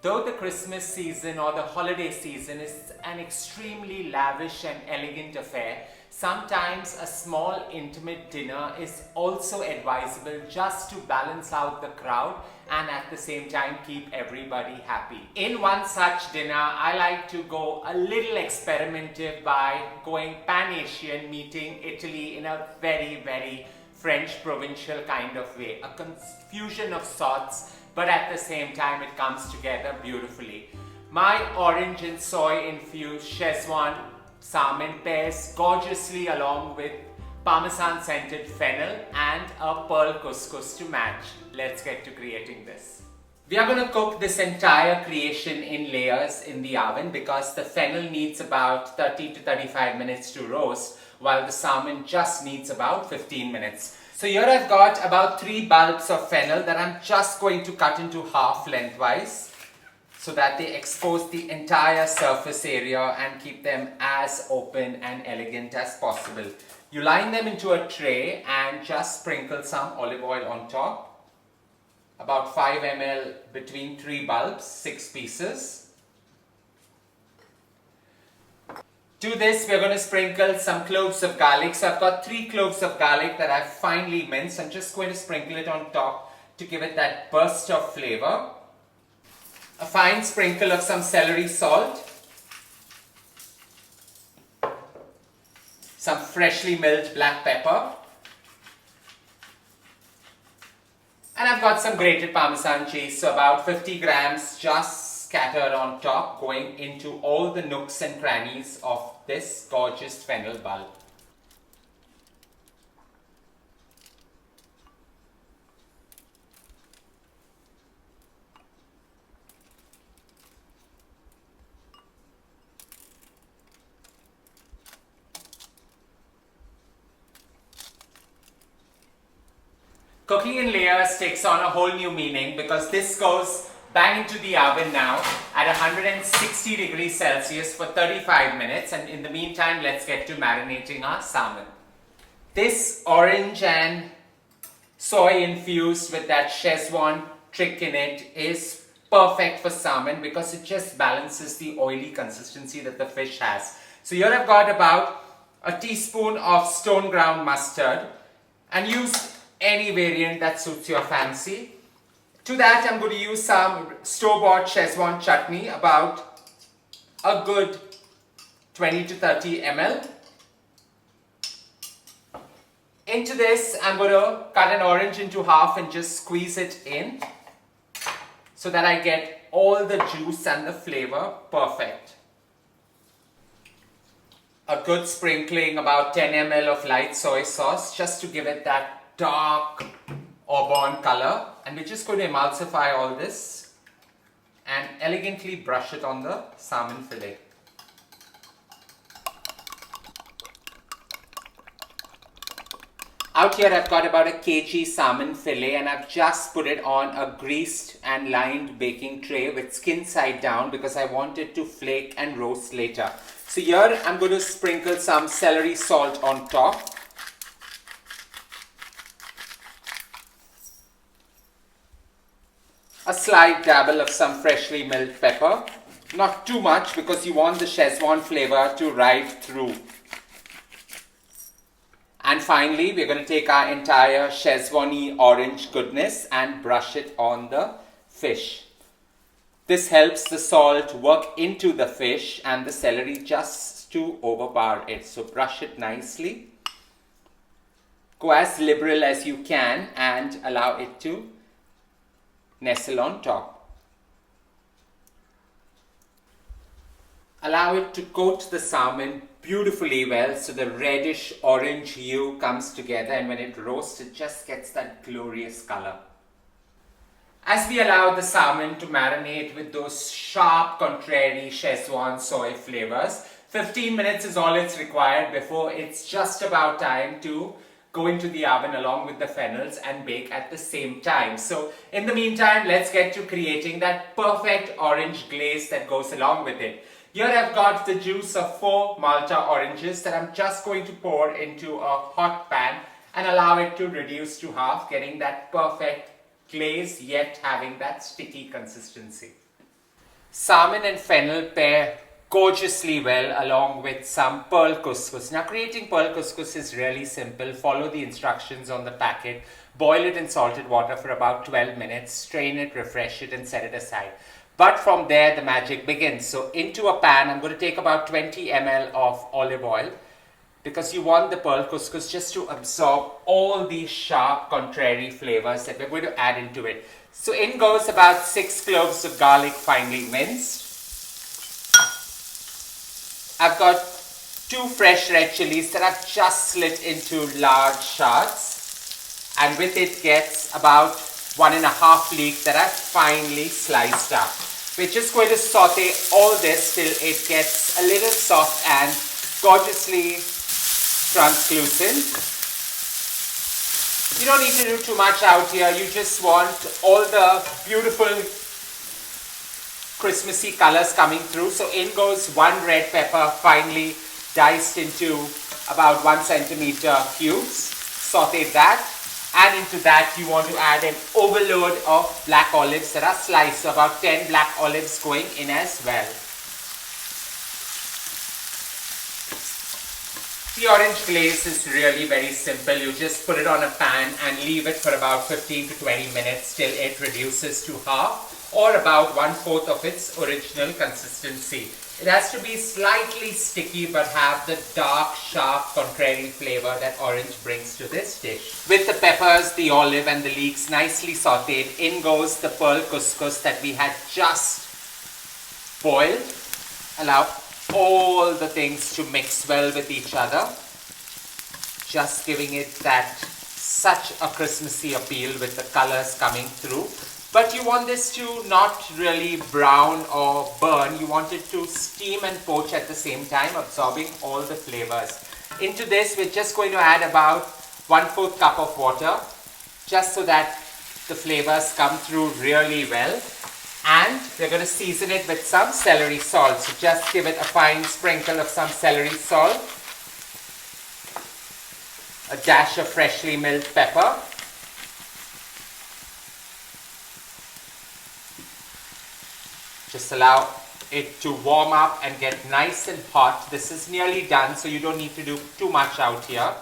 Though the Christmas season or the holiday season is an extremely lavish and elegant affair, sometimes a small intimate dinner is also advisable just to balance out the crowd and at the same time keep everybody happy. In one such dinner, I like to go a little experimental by going pan-Asian, meeting Italy in a very French provincial kind of way. A confusion of sorts, but at the same time it comes together beautifully. My orange and soy infused Szechuan salmon pairs gorgeously along with Parmesan scented fennel and a pearl couscous to match. Let's get to creating this. We are going to cook this entire creation in layers in the oven because the fennel needs about 30 to 35 minutes to roast, while the salmon just needs about 15 minutes. So here I've got about 3 bulbs of fennel that I'm just going to cut into half lengthwise so that they expose the entire surface area and keep them as open and elegant as possible. You line them into a tray and just sprinkle some olive oil on top. About 5 ml between 3 bulbs, 6 pieces. To this, we're going to sprinkle some cloves of garlic. So I've got 3 cloves of garlic that I've finely minced. I'm just going to sprinkle it on top to give it that burst of flavor. A fine sprinkle of some celery salt. Some freshly milled black pepper. And I've got some grated Parmesan cheese, so about 50 grams just scattered on top, going into all the nooks and crannies of this gorgeous fennel bulb. Cooking in layers takes on a whole new meaning because this goes bang into the oven now at 160 degrees Celsius for 35 minutes, and in the meantime let's get to marinating our salmon. This orange and soy infused with that Szechuan trick in it is perfect for salmon because it just balances the oily consistency that the fish has. So here I've got about a teaspoon of stone ground mustard, and use any variant that suits your fancy. To that I'm going to use some store-bought Szechuan chutney, about a good 20 to 30 ml. Into this I'm going to cut an orange into half and just squeeze it in so that I get all the juice and the flavor perfect. A good sprinkling, about 10 ml of light soy sauce, just to give it that dark auburn color, and we're just going to emulsify all this and elegantly brush it on the salmon fillet. Out here I've got about a kg salmon fillet, and I've just put it on a greased and lined baking tray with skin side down because I want it to flake and roast later. So here I'm going to sprinkle some celery salt on top. A slight dabble of some freshly milled pepper, not too much because you want the Szechuan flavor to ride through. And finally, we're going to take our entire Szechuan-y orange goodness and brush it on the fish. This helps the salt work into the fish and the celery just to overpower it. So brush it nicely. Go as liberal as you can and allow it to nestle on top. Allow it to coat the salmon beautifully well so the reddish orange hue comes together, and when it roasts it just gets that glorious color. As we allow the salmon to marinate with those sharp contrary Szechuan soy flavors, 15 minutes is all it's required before it's just about time to go into the oven along with the fennels and bake at the same time. So in the meantime, let's get to creating that perfect orange glaze that goes along with it. Here I've got the juice of 4 Malta oranges that I'm just going to pour into a hot pan and allow it to reduce to half, getting that perfect glaze yet having that sticky consistency. Salmon and fennel pair gorgeously well along with some pearl couscous. Now creating pearl couscous is really simple. Follow the instructions on the packet. Boil it in salted water for about 12 minutes. Strain it, refresh it and set it aside. But from there the magic begins. So into a pan I'm going to take about 20 ml of olive oil, because you want the pearl couscous just to absorb all these sharp contrary flavors that we're going to add into it. So in goes about 6 cloves of garlic finely minced. I've got 2 fresh red chilies that I've just slit into large shards, and with it gets about 1.5 leek that I've finely sliced up. We're just going to saute all this till it gets a little soft and gorgeously translucent. You don't need to do too much out here. You just want all the beautiful Christmassy colors coming through. So in goes 1 red pepper finely diced into about 1 centimeter cubes. Saute that, and into that you want to add an overload of black olives that are sliced. So about 10 black olives going in as well. The orange glaze is really very simple. You just put it on a pan and leave it for about 15 to 20 minutes till it reduces to half or about 1/4 of its original consistency. It has to be slightly sticky but have the dark, sharp, contrary flavor that orange brings to this dish. With the peppers, the olive and the leeks nicely sauteed, in goes the pearl couscous that we had just boiled. Allow all the things to mix well with each other, just giving it that such a Christmassy appeal with the colors coming through. But you want this to not really brown or burn. You want it to steam and poach at the same time, absorbing all the flavors. Into this we're just going to add about 1/4 cup of water, just so that the flavors come through really well. And we're going to season it with some celery salt. So just give it a fine sprinkle of some celery salt, a dash of freshly milled pepper, just allow it to warm up and get nice and hot. This is nearly done, so you don't need to do too much out here.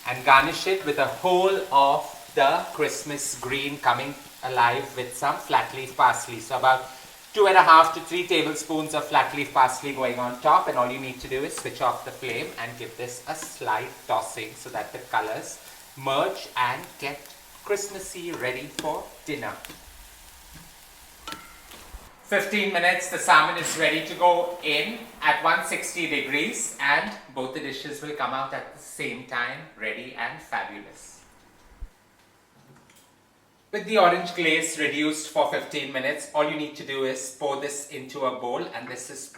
And garnish it with a whole of the Christmas green coming alive with some flat leaf parsley. So about 2.5 to 3 tablespoons of flat leaf parsley going on top, and all you need to do is switch off the flame and give this a slight tossing so that the colors merge and get Christmassy, ready for dinner. 15 minutes, the salmon is ready to go in at 160 degrees, and both the dishes will come out at the same time, ready and fabulous. With the orange glaze reduced for 15 minutes, all you need to do is pour this into a bowl, and this is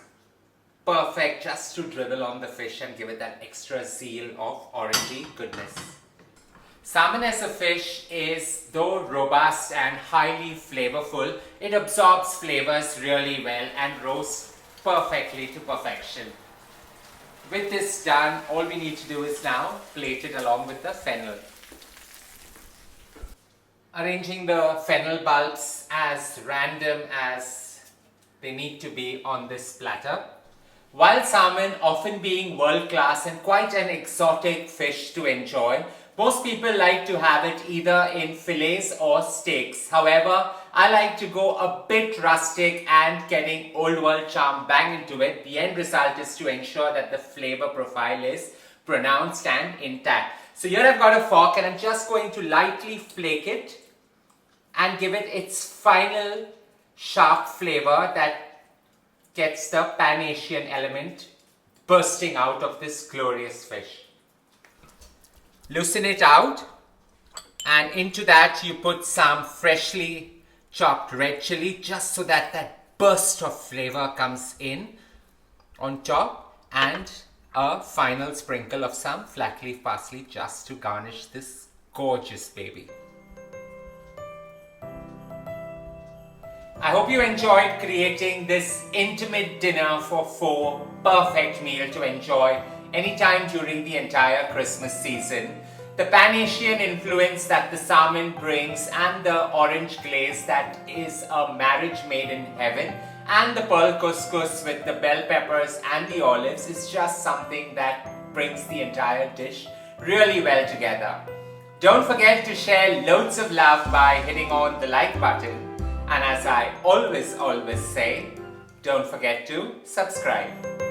perfect just to drizzle on the fish and give it that extra zeal of orangey goodness. Salmon as a fish is, though robust and highly flavorful, it absorbs flavors really well and roasts perfectly to perfection. With this done, all we need to do is now plate it along with the fennel. Arranging the fennel bulbs as random as they need to be on this platter. Wild salmon often being world class and quite an exotic fish to enjoy, most people like to have it either in fillets or steaks. However, I like to go a bit rustic and getting old world charm bang into it. The end result is to ensure that the flavor profile is pronounced and intact. So here I've got a fork and I'm just going to lightly flake it and give it its final sharp flavor that gets the Pan-Asian element bursting out of this glorious fish. Loosen it out, and into that you put some freshly chopped red chili, just so that that burst of flavor comes in on top, and a final sprinkle of some flat leaf parsley just to garnish this gorgeous baby. I hope you enjoyed creating this intimate dinner for 4, perfect meal to enjoy anytime during the entire Christmas season. The Pan-Asian influence that the salmon brings and the orange glaze that is a marriage made in heaven, and the pearl couscous with the bell peppers and the olives is just something that brings the entire dish really well together. Don't forget to share loads of love by hitting on the like button, and as I always say, don't forget to subscribe.